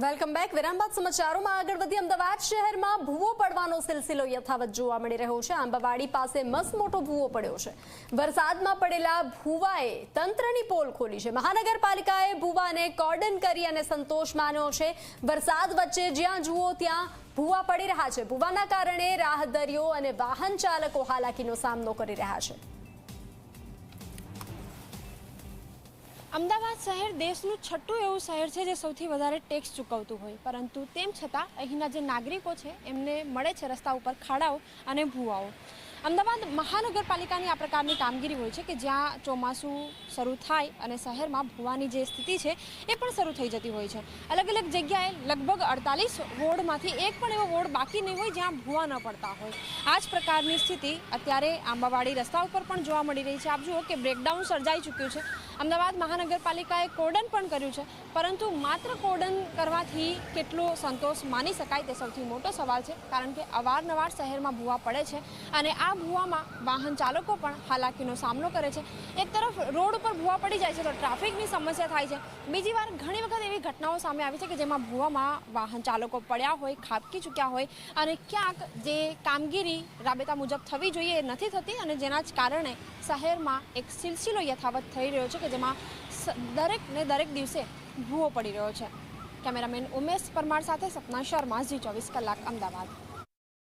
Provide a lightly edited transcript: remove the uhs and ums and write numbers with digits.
Welcome back. વિરામ બાદ સમાચારોમાં આગળ વધી. અમદાવાદ શહેરમાં ભૂવો પડવાનો સિલસિલો યથાવત જોવા મળી રહ્યો છે. આંબાવાડી પાસે મસમોટો ભૂવો પડ્યો છે. વરસાદમાં પડેલા ભૂવાએ તંત્રની પોલ ખોલી છે. મહાનગરપાલિકાએ ભૂવાને કોર્ડન કરી અને સંતોષ માન્યો છે. વરસાદ વચ્ચે જ્યાં જુઓ ત્યાં ભૂવા પડી રહ્યા છે. ભૂવાના કારણે રાહદારીઓ અને વાહન ચાલકો હાલાકીનો સામનો કરી રહ્યા છે. અમદાવાદ શહેર દેશનું છઠ્ઠું એવું શહેર છે જે સૌથી વધારે ટેક્સ ચૂકવતું હોય, પરંતુ તેમ છતાં અહીંના જે નાગરિકો છે એમને મળે છે રસ્તા ઉપર ખાડાઓ અને ભૂવાઓ. અમદાવાદ મહાનગરપાલિકાની આ પ્રકારની કામગીરી હોય છે કે જ્યાં ચોમાસું શરૂ થાય અને શહેરમાં ભૂવાની જે સ્થિતિ છે એ પણ શરૂ થઈ જતી હોય છે. અલગ અલગ જગ્યાએ લગભગ 48 વોર્ડમાંથી એક પણ એવો વોર્ડ બાકી નહીં હોય જ્યાં ભૂવા ન પડતા હોય. આ જ પ્રકારની સ્થિતિ અત્યારે આંબાવાડી રસ્તા ઉપર પણ જોવા મળી રહી છે. આપ જુઓ કે બ્રેકડાઉન સર્જાઈ ચૂક્યું છે. અમદાવાદ મહાનગરપાલિકાએ કોર્ડન પણ કર્યું છે, પરંતુ માત્ર કોર્ડન કરવાથી કેટલો સંતોષ માની શકાય તે સૌથી મોટો સવાલ છે, કારણ કે અવારનવાર શહેરમાં ભૂવા પડે છે અને આ ભૂવામાં વાહન ચાલકો પણ હાલાકીનો સામનો કરે છે. એક તરફ રોડ ઉપર ભૂવા પડી જાય છે તો ટ્રાફિકની સમસ્યા થાય છે. બીજી વાર ઘણી વખત એવી ઘટનાઓ સામે આવી છે કે જેમાં ભૂવામાં વાહન ચાલકો પડ્યા હોય, ખાબકી ચૂક્યા હોય અને ક્યાંક જે કામગીરી રાબેતા મુજબ થવી જોઈએ એ નથી થતી, અને જેના જ કારણે શહેરમાં એક સિલસિલો યથાવત થઈ રહ્યો છે કે જેમાં દરેક દિવસે ભૂવો પડી રહ્યો છે. કેમેરામેન ઉમેશ પરમાર સાથે સપના શર્મા, ઝી 24 કલાક, અમદાવાદ.